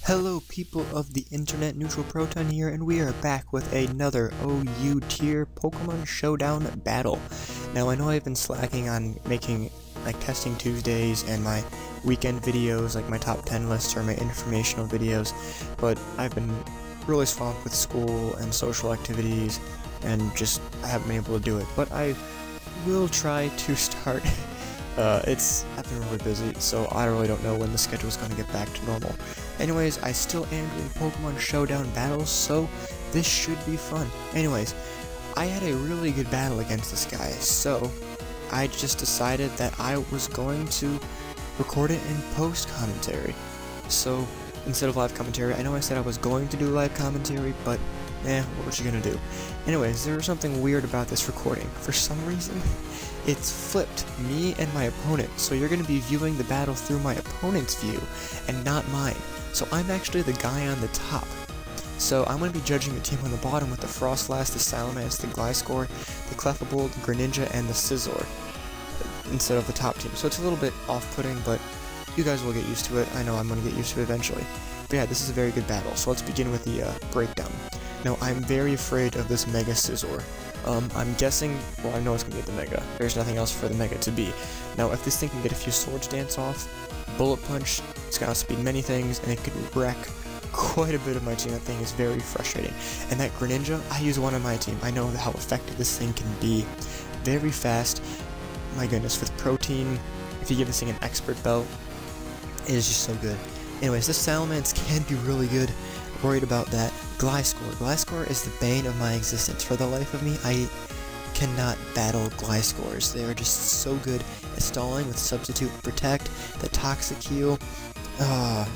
Hello people of the internet, Neutral Proton here, and we are back with another OU tier Pokemon Showdown battle. Now I know I've been slacking on making testing Tuesdays and my weekend videos, like my top 10 lists or my informational videos, but I've been really swamped with school and social activities and I haven't been able to do it, but I will try to start. I've been really busy, so I really don't know when the schedule is going to get back to normal. Anyways, I still am doing Pokemon Showdown battles, so this should be fun. Anyways, I had a really good battle against this guy, so I just decided that I was going to record it in post-commentary. So, instead of live commentary, I know I said I was going to do live commentary, but what was you gonna do? Anyways, there was something weird about this recording. For some reason, it's flipped me and my opponent, so you're gonna be viewing the battle through my opponent's view, and not mine. So I'm actually the guy on the top. So I'm gonna be judging the team on the bottom with the Frostlass, the Salamence, the Gliscor, the Clefable, the Greninja, and the Scizor, instead of the top team. So it's a little bit off-putting, but you guys will get used to it. I know I'm gonna get used to it eventually. But yeah, this is a very good battle, so let's begin with the breakdown. Now, I'm very afraid of this Mega Scizor. I'm guessing, well, I know it's going to be the Mega. There's nothing else for the Mega to be. Now, if this thing can get a few Swords Dance off, Bullet Punch, it's going to outspeed many things, and it could wreck quite a bit of my team. That thing is very frustrating. And that Greninja, I use one on my team. I know how effective this thing can be. Very fast. My goodness, with Protein, if you give this thing an Expert Belt, it is just so good. Anyways, this Salamence can be really good. Worried about that. Gliscor is the bane of my existence. For the life of me, I cannot battle Gliscors. They are just so good at stalling with Substitute and Protect, the Toxic Heal.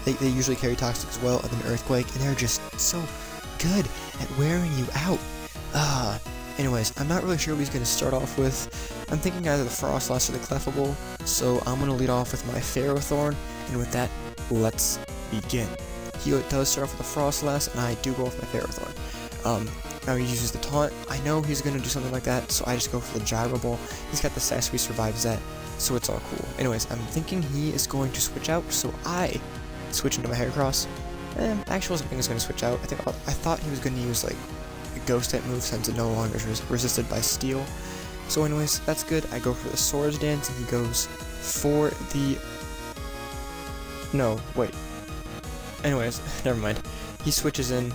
They usually carry Toxic as well, and an Earthquake, and they're just so good at wearing you out. Anyways, I'm not really sure what he's going to start off with. I'm thinking either the Frostlass or the Clefable, so I'm going to lead off with my Ferrothorn, and with that, let's begin. He does start off with a Frostlass, and I do go with my Ferrothorn. Now he uses the Taunt. I know he's going to do something like that, so I just go for the Gyro Ball. He's got the Sass, he survives that, so it's all cool. Anyways, I'm thinking he is going to switch out, so I switch into my Heracross. Actually, I wasn't thinking he was going to switch out. I thought he was going to use, like, a Ghost type move since it no longer is resisted by Steel. So anyways, that's good. I go for the Swords Dance, and he goes for the... No, wait. Anyways, never mind. He switches in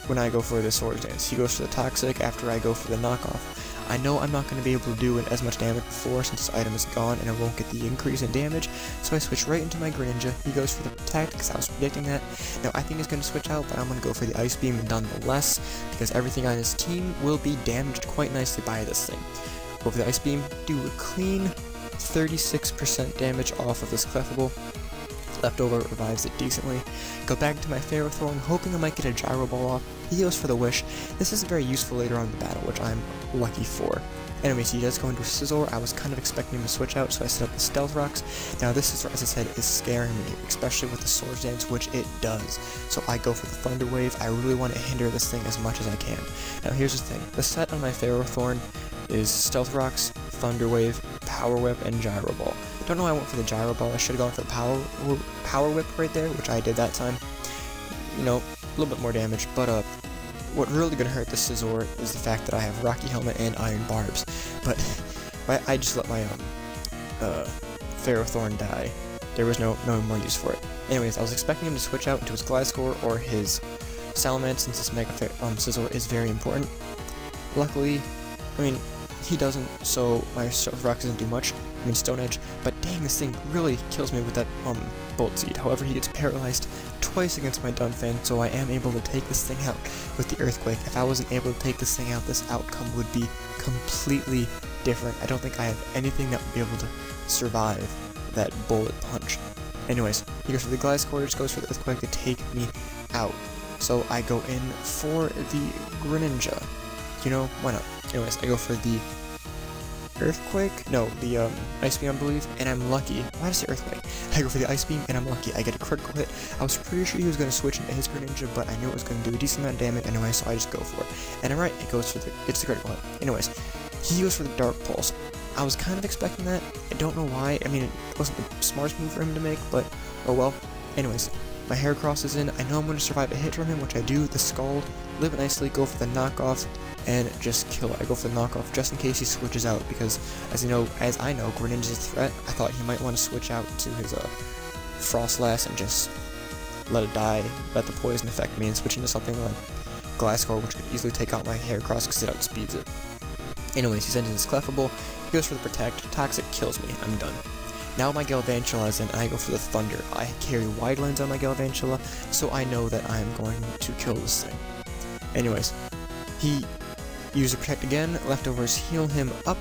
when I go for the Swords Dance. He goes for the Toxic after I go for the Knockoff. I know I'm not going to be able to do as much damage before since this item is gone and I won't get the increase in damage, so I switch right into my Greninja. He goes for the Protect because I was predicting that. Now I think he's going to switch out, but I'm going to go for the Ice Beam nonetheless because everything on his team will be damaged quite nicely by this thing. Go for the Ice Beam, do a clean 36% damage off of this Clefable. Leftover revives it decently. Go back to my Ferrothorn, hoping I might get a Gyro Ball off. He goes for the Wish. This is very useful later on in the battle, which I'm lucky for. Anyways, he does go into Scizor. I was kind of expecting him to switch out, so I set up the Stealth Rocks. Now this Scizor, as I said, is scaring me, especially with the Swords Dance, which it does. So I go for the Thunder Wave. I really want to hinder this thing as much as I can. Now here's the thing. The set on my Ferrothorn is Stealth Rocks, Thunder Wave, Power Whip, and Gyro Ball. Don't know why I went for the Gyro Ball. I should have gone for the Power Whip right there, which I did that time. You know, a little bit more damage, but what really gonna hurt the Scizor is the fact that I have Rocky Helmet and Iron Barbs. But I just let my Ferrothorn die. There was no more use for it. Anyways, I was expecting him to switch out into his Gliscor or his Salamence since this Mega Scizor is very important. Luckily, I mean, he doesn't, so my Stealth Rock doesn't do much. I mean, Stone Edge, but dang, this thing really kills me with that Bolt Seed. However, he gets paralyzed twice against my Dunfan, so I am able to take this thing out with the Earthquake. If I wasn't able to take this thing out, this outcome would be completely different. I don't think I have anything that would be able to survive that Bullet Punch. Anyways, he goes for the Gliscor, just goes for the Earthquake to take me out. So I go in for the Greninja. You know, why not? Anyways, I go for the Earthquake? No, the Ice Beam, I believe, and I'm lucky. Why did I say Earthquake? I go for the Ice Beam, and I'm lucky. I get a critical hit. I was pretty sure he was going to switch into his Greninja, but I knew it was going to do a decent amount of damage anyway, so I just go for it. And I'm right, it's the critical hit. Anyways, he goes for the Dark Pulse. I was kind of expecting that. I don't know why. I mean, it wasn't the smartest move for him to make, but oh well. Anyways, my Heracross is in, I know I'm going to survive a hit from him, which I do, the Scald, live it nicely, go for the knockoff, and just kill it. I go for the knockoff just in case he switches out, because as I know, Greninja's a threat. I thought he might want to switch out to his Frostlass and just let it die, let the poison affect me, and switch into something like Glasgow, which could easily take out my Heracross because it outspeeds it. Anyways, he sends in his Clefable, he goes for the Protect, Toxic kills me, I'm done. Now my Galvantula is in, and I go for the Thunder. I carry Wide Lens on my Galvantula, so I know that I'm going to kill this thing. Anyways, he used the Protect again, leftovers heal him up,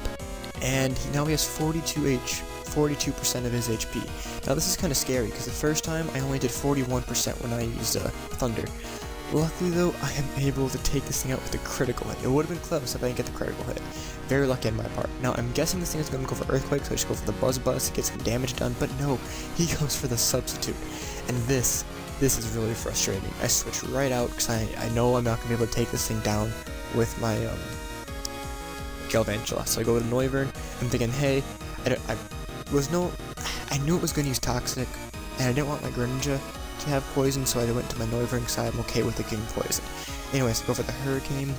and now he has 42% of his HP. Now this is kind of scary, because the first time I only did 41% when I used Thunder. Luckily though, I am able to take this thing out with a critical hit. It would have been close if I didn't get the critical hit. Very lucky on my part. Now I'm guessing this thing is going to go for Earthquake, so I just go for the Buzz to get some damage done, but no, he goes for the Substitute. And this is really frustrating. I switch right out, because I know I'm not going to be able to take this thing down with my Galvantula. So I go with Noivern. I'm thinking, hey, I knew it was going to use Toxic, and I didn't want my Greninja to have poison, so I went to my Noivern because I'm okay with it getting poison. Anyways, I go for the Hurricane.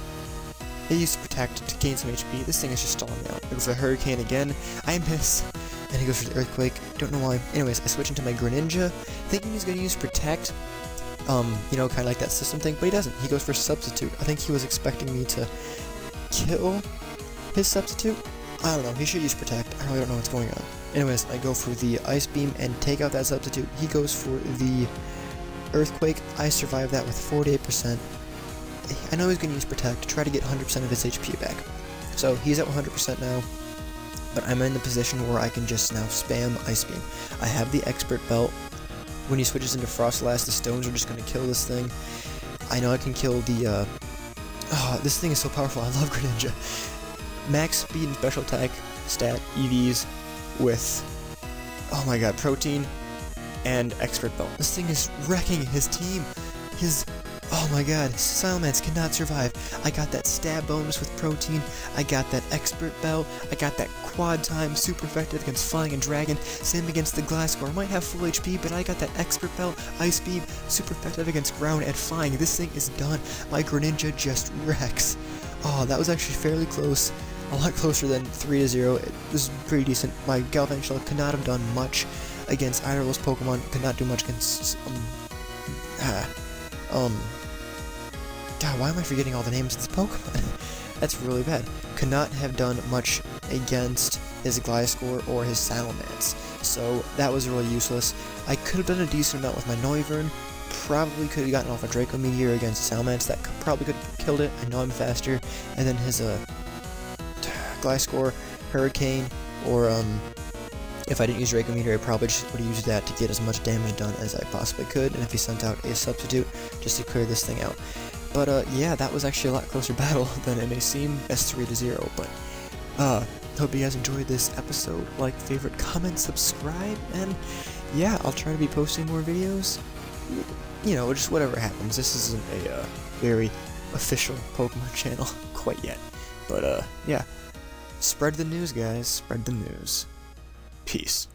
I used to Protect to gain some HP. This thing is just stalling me out. I go for the Hurricane again. I miss. And he goes for the Earthquake. Don't know why. Anyways, I switch into my Greninja, thinking he's going to use Protect. You know, kind of like that system thing, but he doesn't. He goes for Substitute. I think he was expecting me to kill his Substitute. I don't know. He should use Protect. I really don't know what's going on. Anyways, I go for the Ice Beam and take out that Substitute. He goes for the Earthquake. I survive that with 48%. I know he's going to use Protect to try to get 100% of his HP back. So he's at 100% now, but I'm in the position where I can just now spam Ice Beam. I have the Expert Belt. When he switches into Frostlass, the stones are just going to kill this thing. I know I can kill the, this thing is so powerful, I love Greninja. Max Speed and Special Attack stat EVs with, oh my god, Protein and Expert Belt. This thing is wrecking his team. Oh my god, Salamence cannot survive. I got that stab bonus with Protein, I got that Expert Belt, I got that quad time, super effective against Flying and Dragon, same against the Glasgow. Might have full HP, but I got that Expert Belt, Ice Beam, super effective against Ground and Flying. This thing is done. My Greninja just wrecks. Oh, that was actually fairly close. A lot closer than 3-0. It was pretty decent. My Galvantula could not have done much against either of those Pokemon. Could not do much against, God, why am I forgetting all the names of this Pokemon? That's really bad. Could not have done much against his Gliscor or his Salamence, so that was really useless. I could have done a decent amount with my Noivern. Probably could have gotten off a Draco Meteor against Salamence. That probably could have killed it. I know I'm faster. And then his Gliscor, Hurricane, or if I didn't use Draco Meteor, I probably just would have used that to get as much damage done as I possibly could, and if he sent out a Substitute, just to clear this thing out. But yeah, that was actually a lot closer battle than it may seem as 3-0, but hope you guys enjoyed this episode. Like, favorite, comment, subscribe, and yeah, I'll try to be posting more videos. You know, just whatever happens. This isn't a very official Pokemon channel quite yet, but yeah. Spread the news, guys. Spread the news. Peace.